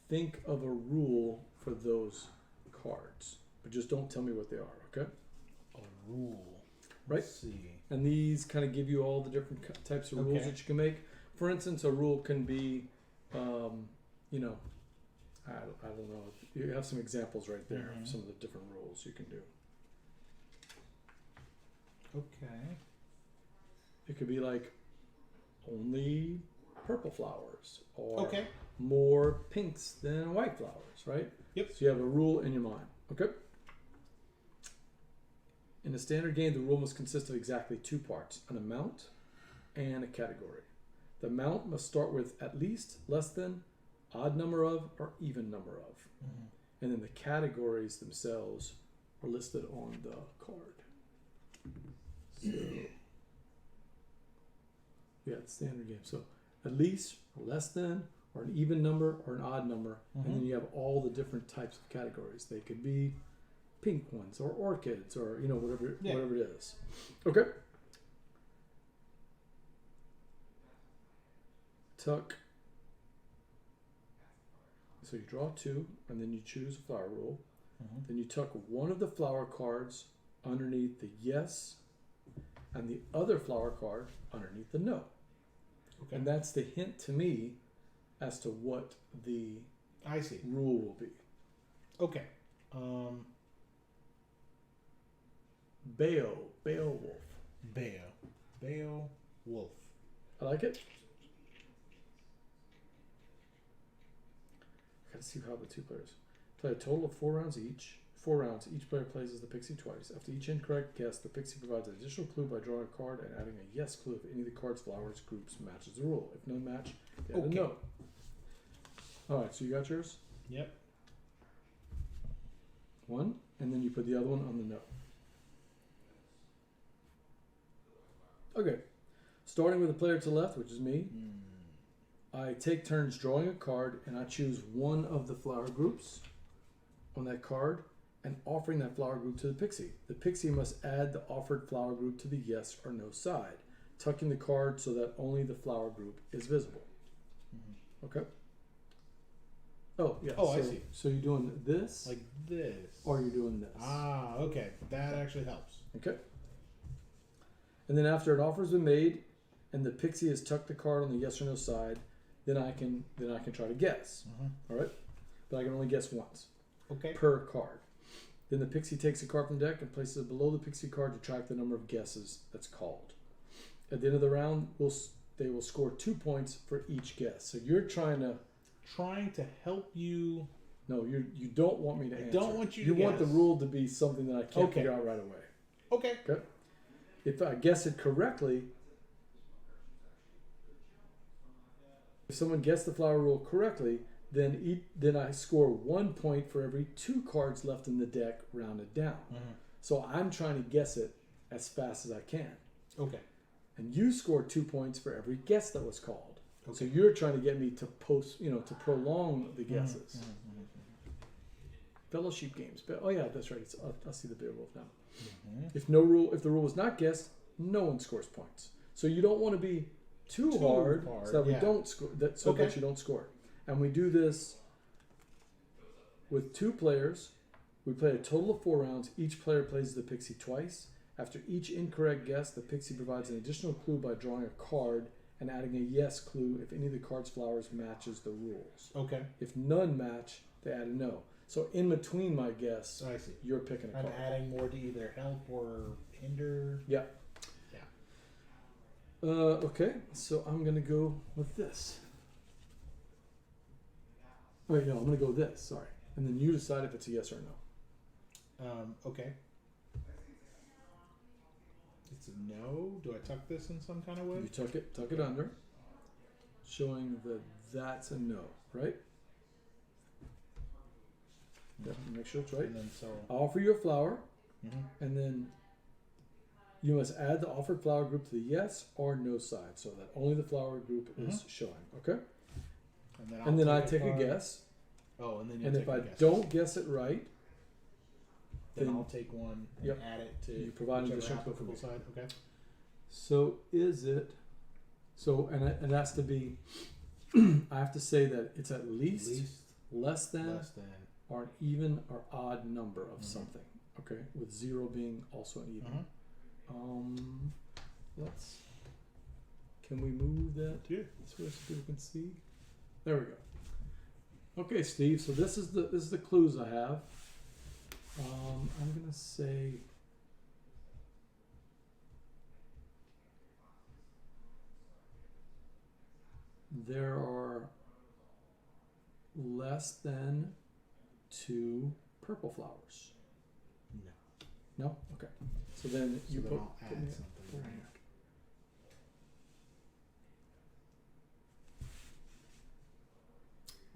think of a rule for those cards, but just don't tell me what they are, okay? A rule. Right. Let's see. And these kind of give you all the different types of rules that you can make. For instance, a rule can be, you know, I don't know. You have some examples right there of some of the different rules you can do. Okay. It could be like only purple flowers or Okay. more pinks than white flowers, right? Yep. So you have a rule in your mind, okay? In a standard game, the rule must consist of exactly two parts, an amount and a category. The amount must start with at least, less than, odd number of, or even number of. And then the categories themselves are listed on the card. So, yeah, it's standard game. So at least, or less than, or an even number, or an odd number. And then you have all the different types of categories. They could be pink ones, or orchids, or, you know, whatever it is. Okay. Tuck. So you draw two, and then you choose a flower rule. Then you tuck one of the flower cards underneath the yes, and the other flower card underneath the no. Okay. And that's the hint to me as to what the I see. rule will be. Okay. Beowulf. Beowulf. I like it. I gotta see how the two players play a total of 4 rounds each. 4 rounds. Each player plays as the Pixie twice. After each incorrect guess, the Pixie provides an additional clue by drawing a card and adding a yes clue if any of the card's flowers groups matches the rule. If none match, they add a no. Alright, so you got yours? Yep. One, and then you put the other one on the no. Okay. Starting with the player to the left, which is me, I take turns drawing a card, and I choose one of the flower groups on that card and offering that flower group to the Pixie. The Pixie must add the offered flower group to the yes or no side, tucking the card so that only the flower group is visible. Okay? Oh, yeah. Oh, I see. So you're doing this? Like this. Or you're doing this. Ah, okay. That actually helps. Okay. And then after an offer's been made and the Pixie has tucked the card on the yes or no side, then I can try to guess. All right? But I can only guess once. Okay. Per card. Then the Pixie takes a card from the deck and places it below the Pixie card to track the number of guesses that's called. At the end of the round, they will score 2 points for each guess. So you're trying to help you. No, you don't want me to answer. I don't want you to You want the guess. rule to be something that I can't figure out right away. Okay. Okay? If I guess it correctly, if someone guessed the flower rule correctly, then I score 1 point for every 2 cards left in the deck rounded down. So I'm trying to guess it as fast as I can. Okay. And you score 2 points for every guess that was called. Okay. So you're trying to get me to to prolong the guesses. Fellowship games. But oh yeah, that's right. I see the Beowulf now. If the rule was not guessed, no one scores points. So you don't want to be too hard so that we don't score. That you don't score. And we do this with 2 players. We play a total of 4 rounds. Each player plays the Pixie twice. After each incorrect guess, the Pixie provides an additional clue by drawing a card and adding a yes clue if any of the card's flowers matches the rules. Okay. If none match, they add a no. So in between my guess, I see. you're picking a card. I'm adding more to either help or hinder. Yeah. Yeah. Okay, so I'm going to go with this. Wait, no, I'm going to go with this, sorry. And then you decide if it's a yes or no. Okay. It's a no. Do I tuck this in some kind of way? You tuck it under, showing that that's a no, right? Definitely make sure it's right. And then I'll offer you a flower, and then you must add the offered flower group to the yes or no side, so that only the flower group is showing. Okay. And then I take a guess. Oh, and then and if I don't guess it right, then I'll take one and add it to you provide an additional applicable side. Okay. So is it? So and it has to be. I have to say that it's at least less than or an even or odd number of something. Okay, with 0 being also an even. Can we move that switch so people can see? There we go. Okay, Steve. So this is the clues I have. I'm gonna say there are less than 2 purple flowers. No. No? Okay. So then you put add something, right?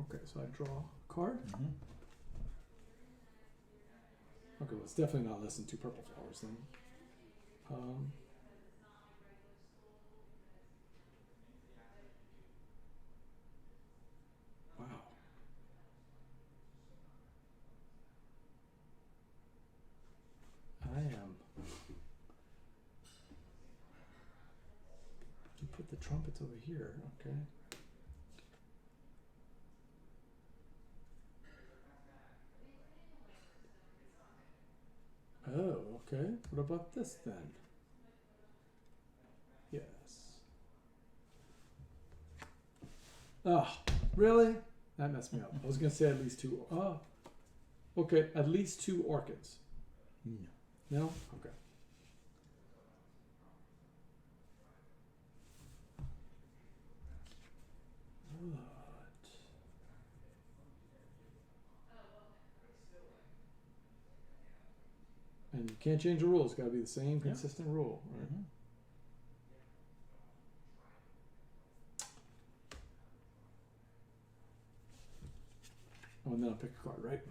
Okay, so I draw a card. Okay, well, it's definitely not less than 2 purple flowers then. Wow. I am. You put the trumpets over here, okay. Oh, okay. What about this then? Yes. Oh, really? That messed me up. I was going to say at least 2. Oh, okay. At least 2 orchids. No. No? Okay. And you can't change the rules. It's got to be the same consistent rule, right? Oh, and then I'll pick a card, right?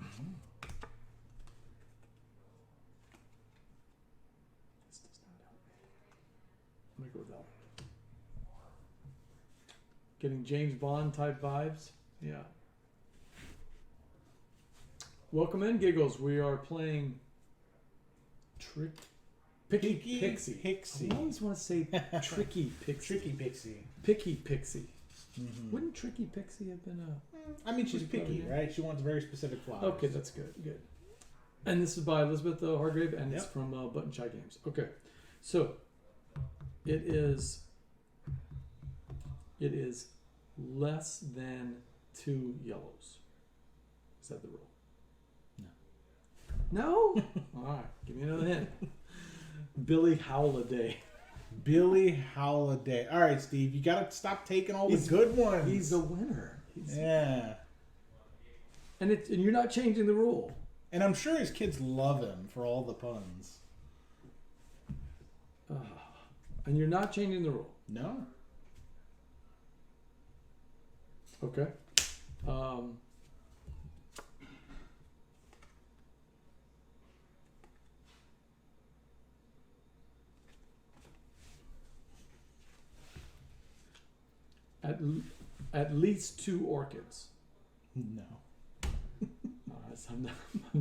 This does not help me. Let me go with that one. Getting James Bond type vibes. Yeah. Welcome in, Giggles. We are playing Pixie. I always want to say Tricky Pixie. Tricky Pixie. Picky Pixie. Wouldn't Tricky Pixie have been a... I mean, she's picky, right? She wants very specific flowers. Okay, that's good. Good. And this is by Elizabeth Hargrave, and it's from Button Shy Games. Okay. So, it is less than 2 yellows. Is that the rule? No? All right. Give me another hint. Billy Howladay. Billy Howladay. All right, Steve. You got to stop taking all the good ones. He's a winner. Yeah. And you're not changing the rule. And I'm sure his kids love him for all the puns. And you're not changing the rule. No. Okay. At least 2 orchids. No. I'm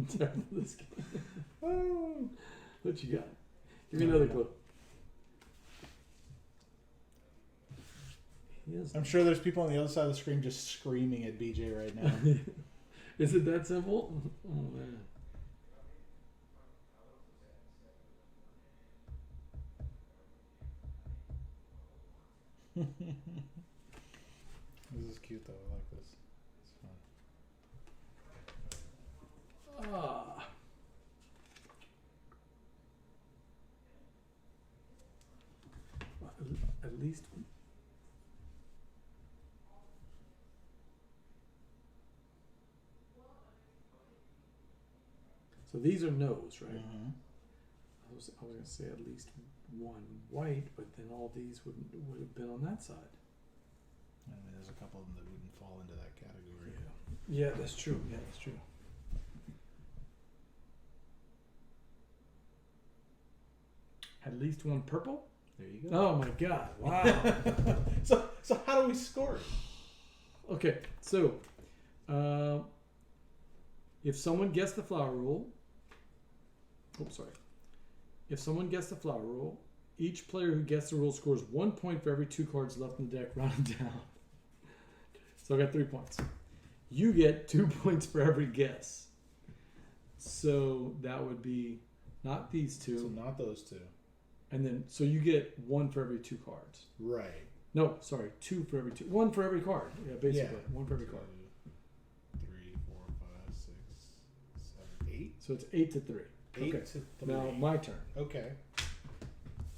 terrible at this game. What you got? Give me another clue. I'm sure there's people on the other side of the screen just screaming at BJ right now. Is it that simple? Oh, man. This is cute though. I like this. It's fun. At least. So these are no's, right? I was going to say at least 1 white, but then all these would have been on that side. I mean, there's a couple of them that wouldn't fall into that category. Yeah, that's true. Yeah, that's true. At least 1 purple? There you go. Oh my God! Wow. So how do we score it? Okay, so if someone gets the flower rule, if someone gets the flower rule, each player who gets the rule scores 1 point for every 2 cards left in the deck, rounded down. So I got 3 points. you get 2 points for every guess. So that would be not these two. So not those two. And then, so you get 1 for every 2 cards. Right. No, sorry, 2 for every 2. 1 for every card. Yeah, basically. 1 for every card. 2, 3, 4, 5, 6, 7, 8. So it's 8 to 3. 8 okay. to 3. Now, my turn. Okay.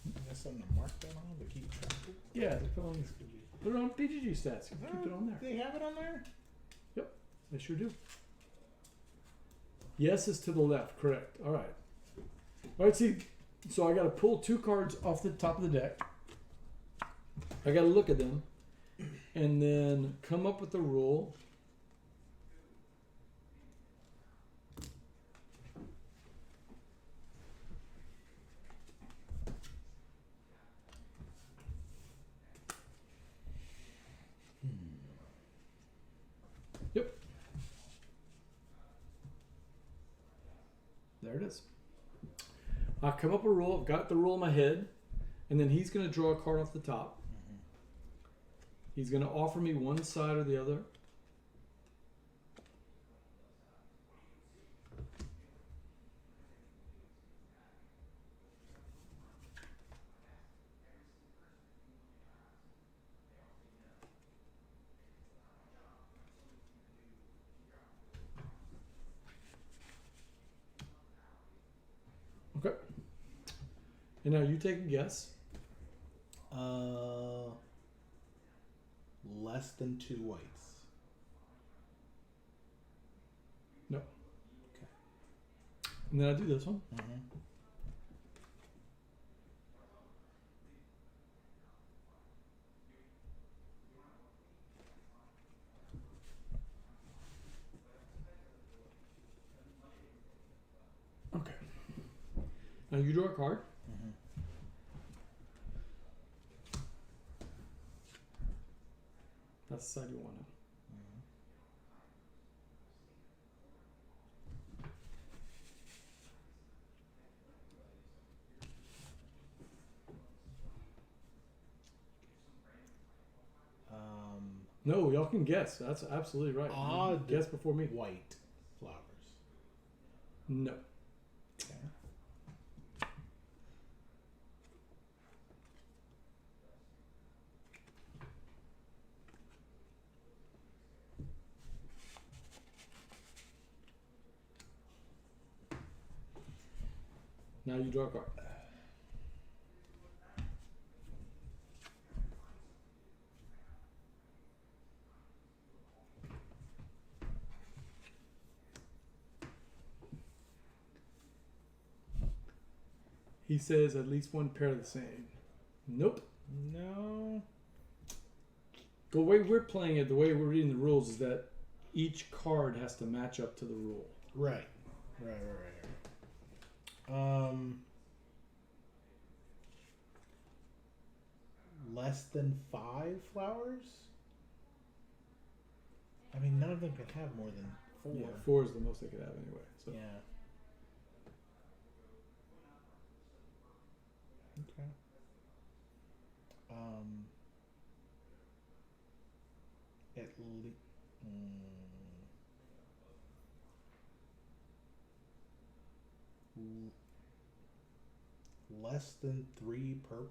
You got something to mark that on to keep track of? Yeah, put it on BGG stats. Keep it on there. They have it on there? Yep, they sure do. Yes is to the left, correct. All right. All right, see, so I got to pull 2 cards off the top of the deck. I got to look at them and then come up with a rule. Yep. There it is. I come up a rule. I've got the rule in my head, and then he's going to draw a card off the top. Mm-hmm. He's going to offer me one side or the other. Okay. And now you take a guess. Less than 2 whites. No. Okay. And then I do this one. Mm-hmm. Okay. Now you draw a card. Mm-hmm. That's the side you want. No, y'all can guess. That's absolutely right. Odd. Guess before me. White flowers. No. Okay. Now you draw a card. He says at least one pair of the same. Nope. No. The way we're playing it, the way we're reading the rules is that each card has to match up to the rule. Right. Right. Less than 5 flowers? I mean, none of them could have more than 4. Yeah, 4 is the most they could have anyway. So. Yeah. Okay. At least. Less than 3 purples?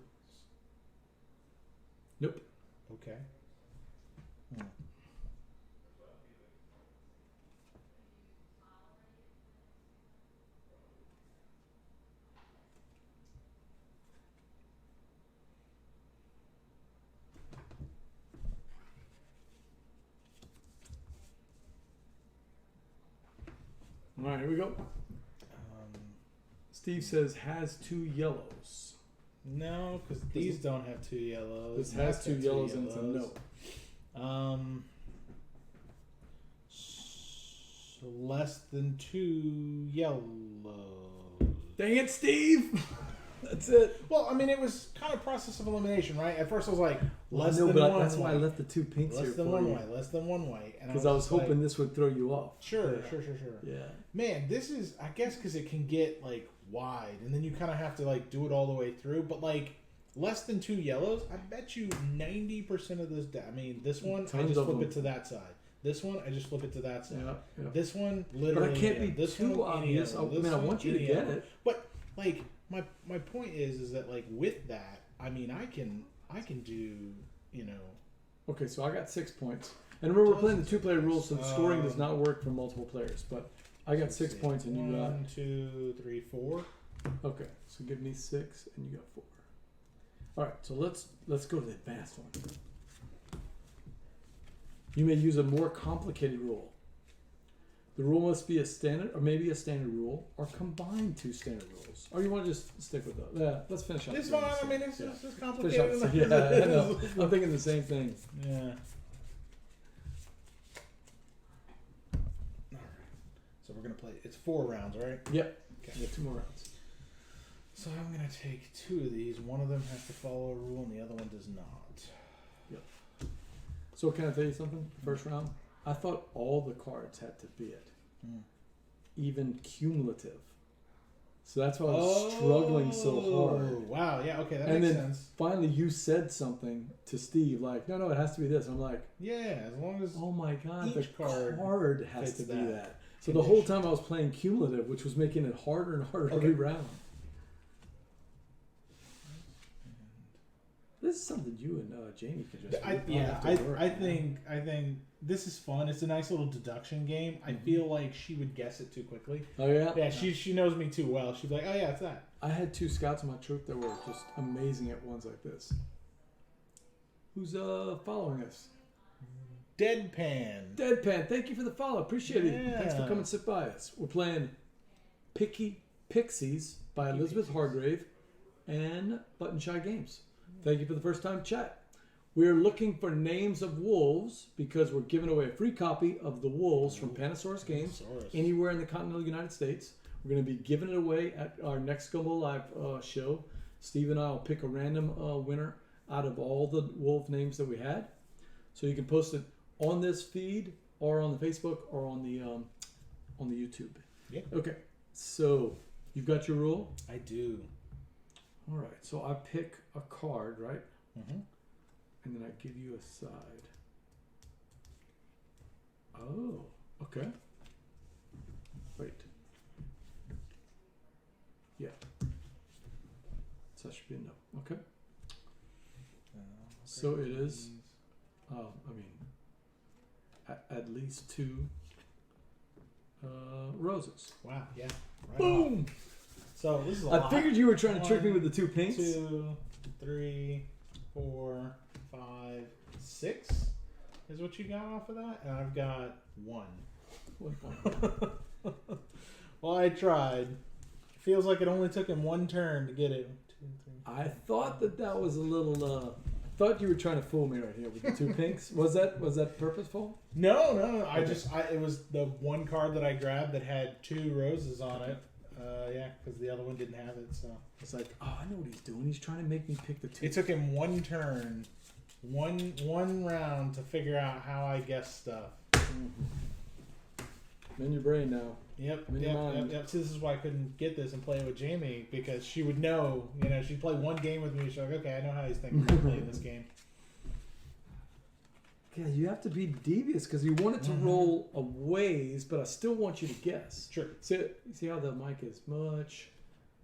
Nope. Okay. All right, here we go. Steve says has 2 yellows. No, because these don't have 2 yellows. This has 2 yellows and it's a no. So less than 2 yellows. Dang it, Steve! That's it. Well, I mean, it was kind of process of elimination, right? At first, I was like, less than but one. That's why I left the 2 pinks here for you. Less than 1 white. Because I was hoping this would throw you off. Sure. Yeah. Man, this is, I guess, because it can get like wide, and then you kind of have to like do it all the way through. But like less than 2 yellows, I bet you 90% of this. I mean, this one, I just flip it to that side. This one, I just flip it to that side. Yeah. This one, literally. But I can't be this too one, obvious. I mean, I want you to get it. But like, my point is that like with that, I mean, I can do, you know. Okay, so I got 6 points, and remember we're playing the 2-player rule, so the scoring does not work for multiple players. But I got 6 points, and you got 1, 2, 3, 4. Okay, so give me 6, and you got 4. All right, so let's go to the advanced one. You may use a more complicated rule. The rule must be a standard, or maybe a standard rule, or combine 2 standard rules. Or you want to just stick with that? Yeah, let's finish up. This one, I mean, it's just complicated. Yeah, I know. I'm thinking the same thing. Yeah. All right. So we're gonna play. It's 4 rounds, right? Yep. Okay. Yeah, 2 more rounds. So I'm gonna take 2 of these. One of them has to follow a rule, and the other one does not. Yep. So can I tell you something? First round, I thought all the cards had to be it, even cumulative. So that's why I was struggling so hard. Wow. Yeah. Okay. That and makes then sense. Finally, you said something to Steve like, "No, it has to be this." I'm like, "Yeah, as long as oh my god, each the card has to be that." So the whole time I was playing cumulative, which was making it harder and harder every round. This is something you and Jamie could just. I think this is fun. It's a nice little deduction game. I feel like she would guess it too quickly. Oh yeah. Yeah, she knows me too well. She'd be like, "Oh yeah, it's that." I had 2 scouts in my troop that were just amazing at ones like this. Who's following us? Deadpan. Thank you for the follow. Appreciate it. Thanks for coming and sit by us. We're playing Pixies by Elizabeth Hargrave and Button Shy Games. Thank you for the first time chat. We're looking for names of wolves because we're giving away a free copy of The Wolves from Pandasaurus Games anywhere in the continental United States. We're going to be giving it away at our next Gumbo Live show. Steve and I will pick a random winner out of all the wolf names that we had. So you can post it on this feed or on the Facebook or on the YouTube. Yeah. Okay. So you've got your rule? I do. All right. So I pick a card, right? Mm-hmm. And then I give you a side. Oh, okay. Wait. Yeah. So that should be a no. Okay. So it is, at least 2 roses. Wow, yeah. Right. Boom! On. So this is a I lot. figured you were trying to trick me with the 2 pinks. 2, 3, 4, 5, 6 is what you got off of that, and I've got 1. 1 point. Well, I tried. Feels like it only took him 1 turn to get it. 2, 3. I thought that was a little. I thought you were trying to fool me right here with the 2 pinks. Was that purposeful? No. It was the 1 card that I grabbed that had 2 roses on it. Yeah, because the other one didn't have it. So it's like, oh, I know what he's doing. He's trying to make me pick the 2. It took him 1 turn, one round to figure out how I guess stuff. In your brain now. Yep. See, this is why I couldn't get this and play it with Jamie, because she would know. You know, she'd play 1 game with me. She's like, okay, I know how he's thinking about playing this game. Yeah, you have to be devious because you want it to roll a ways, but I still want you to guess. Sure. See how the mic is much.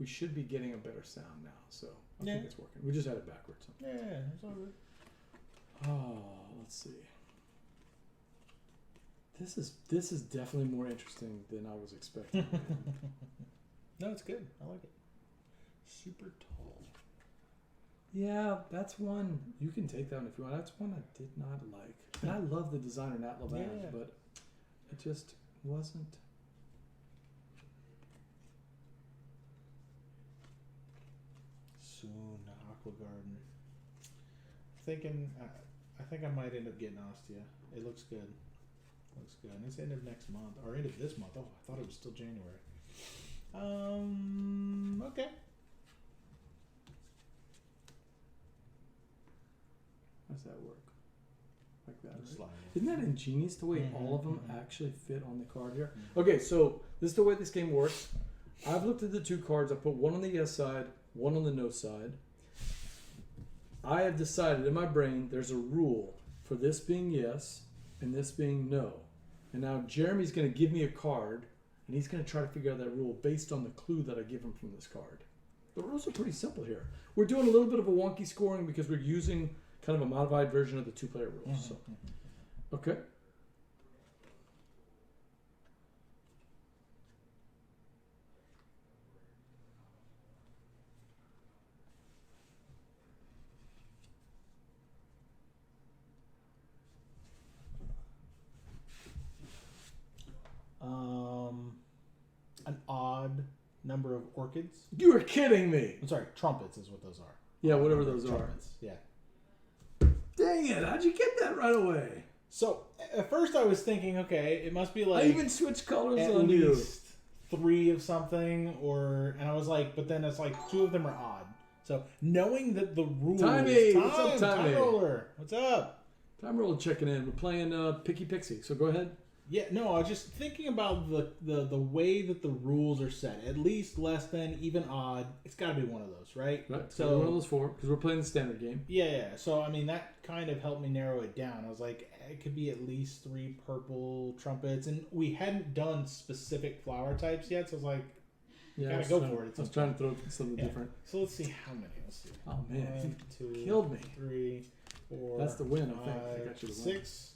We should be getting a better sound now, so I think it's working. We just had it backwards. Yeah, it's all good. Oh, let's see. This is definitely more interesting than I was expecting. No, it's good. I like it. Super tall. Yeah, that's one. You can take that one if you want. That's one I did not like. And I love the designer Nat Levant, but it just wasn't. Soon, Aqua Garden. Thinking, I think I might end up getting Ostia. It looks good. Looks good. And it's end of next month, or end of this month. Oh, I thought it was still January. Okay. How's that work? Like that. Right? Slide. Isn't that ingenious the way all of them actually fit on the card here? Okay, so this is the way this game works. I've looked at the 2 cards. I put 1 on the yes side, 1 on the no side. I have decided in my brain there's a rule for this being yes and this being no. And now Jeremy's going to give me a card, and he's going to try to figure out that rule based on the clue that I give him from this card. The rules are pretty simple here. We're doing a little bit of a wonky scoring because we're using kind of a modified version of the 2-player rules. So, okay. An odd number of orchids. You are kidding me. I'm sorry, trumpets is what those are. Yeah, whatever those are. Trumpets, yeah. Dang it, how'd you get that right away? So, at first I was thinking, okay, it must be like... I even switched colors at on least 3 of something, and I was like, but then it's like 2 of them are odd. So, knowing that the rules... Timey! What's up, Timey? Time roller! What's up? Time roller checking in. We're playing Pixie, so go ahead. Yeah, no, I was just thinking about the way that the rules are set. At least less than, even odd. It's got to be one of those, right? Right, so one of those 4, because we're playing the standard game. Yeah. So, I mean, that kind of helped me narrow it down. I was like, it could be at least 3 purple trumpets. And we hadn't done specific flower types yet, so I was like, gotta go for it. I was trying to throw something different. So let's see how many. Let's see. Oh, man. 1, 2, killed me. 3, 4, That's the win, 5, I think. I got you the win. 6.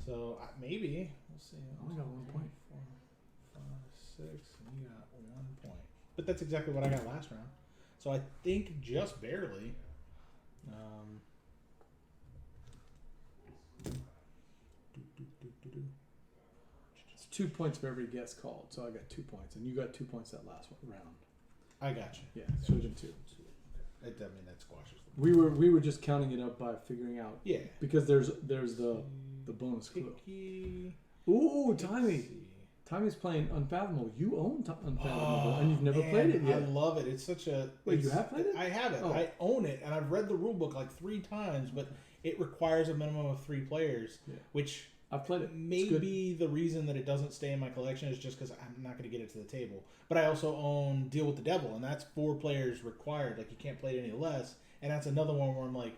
So, maybe. We'll see. I got 1 point. 4, 5, 6, and you got 1 point. But that's exactly what I got last round. So I think just barely. It's 2 points for every guess called, so I got 2 points, and you got 2 points that last round. I got you. Yeah, should have been 2. I mean, that squashes them. We were just counting it up by figuring out. Yeah. Because there's the bonus clue. Picky. Ooh, Timey. Timey's playing Unfathomable. You own Unfathomable, and you've never played it yet. I love it. It's such a... Wait, you have played it? I have it. Oh. I own it, and I've read the rule book like 3 times, but it requires a minimum of 3 players, which... I've played it. Maybe the reason that it doesn't stay in my collection is just because I'm not going to get it to the table. But I also own Deal with the Devil, and that's 4 players required. Like, you can't play it any less. And that's another one where I'm like,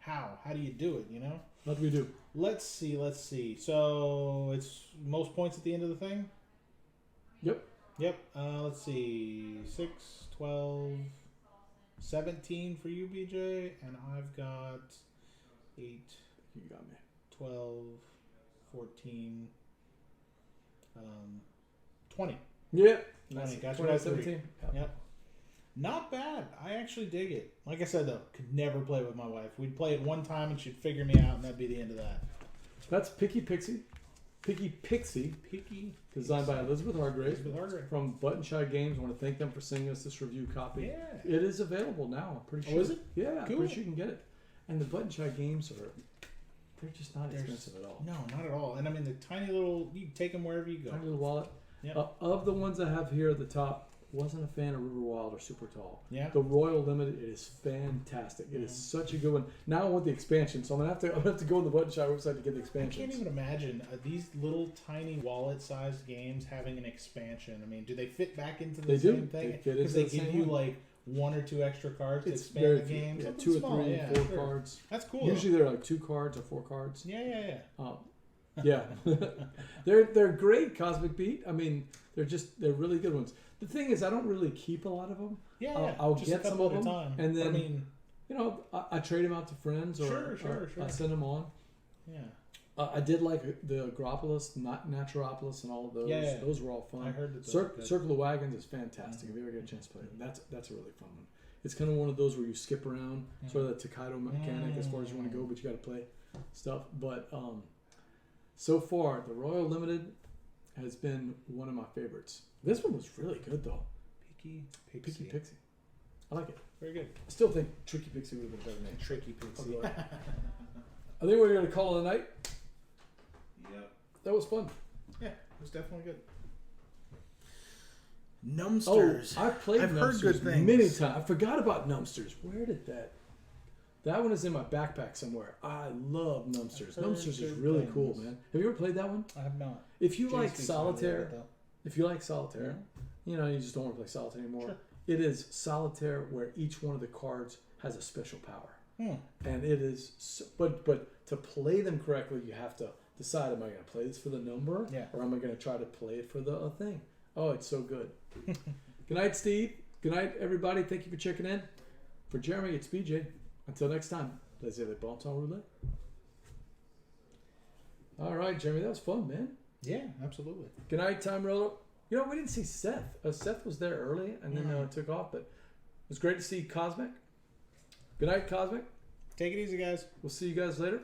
how? How do you do it, you know? What do we do? Let's see. So, it's most points at the end of the thing? Yep. Let's see. 6, 12, 17 for you, BJ. And I've got 8. You got me. 12, 14, 20. Yeah. 20. Got 20, 17. Yep. Not bad. I actually dig it. Like I said, though, could never play it with my wife. We'd play it one time and she'd figure me out, and that'd be the end of that. That's Pixie. Pixie. Designed by Elizabeth Hargrave. From Button Shy Games. I want to thank them for sending us this review copy. Yeah. It is available now. I'm pretty sure. Oh, is it? Yeah, cool. I'm pretty sure you can get it. And the Button Shy Games they're just not expensive at all. No, not at all. And I mean, the tiny little, you can take them wherever you go. Tiny little wallet. Yep. Of the ones I have here at the top, wasn't a fan of River Wild or Super Tall. Yeah. The Royal Limited, it is fantastic. It is such a good one. Now I want the expansion, so I'm gonna have to go on the Button Shy website to get the expansion. I can't even imagine these little tiny wallet-sized games having an expansion. I mean, do they fit back into the same thing? Because they give you like 1 or 2 extra cards to expand the game. Yeah, 2 or 3, 4 cards. That's cool. Usually they're like 2 cards or 4 cards. Yeah. Yeah. They're great, Cosmic Beat. I mean, they're really good ones. The thing is, I don't really keep a lot of them. Yeah, I'll get some of them, and then I mean, I trade them out to friends, or sure. I send them on. Yeah. I did like the Agropolis, Naturopolis, and all of those. Yeah. Those were all fun. I heard that. Circle of Wagons is fantastic. If you ever get a chance to play it, that's a really fun one. It's kind of one of those where you skip around, sort of the Takedo mechanic as far as you want to go, but you got to play stuff. But so far, the Royal Limited has been one of my favorites. This one was really good though. Picky Pixie. I like it. Very good. I still think Tricky Pixie would have been a better name. Tricky Pixie. I think we're going to call it a night. Yep. That was fun. Yeah, it was definitely good. Numpsters. Oh, I've played Numpsters many times. I forgot about Numpsters. Where did that? That one is in my backpack somewhere. I love Numpsters. Numpsters is really cool, man. Have you ever played that one? I have not. If you like solitaire, you just don't want to play solitaire anymore. Sure. It is solitaire where each one of the cards has a special power. And it is, but to play them correctly, you have to decide: am I going to play this for the number, or am I going to try to play it for the thing? Oh, it's so good. Good night, Steve. Good night, everybody. Thank you for checking in. For Jeremy, it's BJ. Until next time, Laissez, temps, rouler. All right, Jeremy, that was fun, man. Yeah, absolutely. Good night, Time Roller. You know, we didn't see Seth. Seth was there early and then took off, but it was great to see Cosmic. Good night, Cosmic. Take it easy, guys. We'll see you guys later.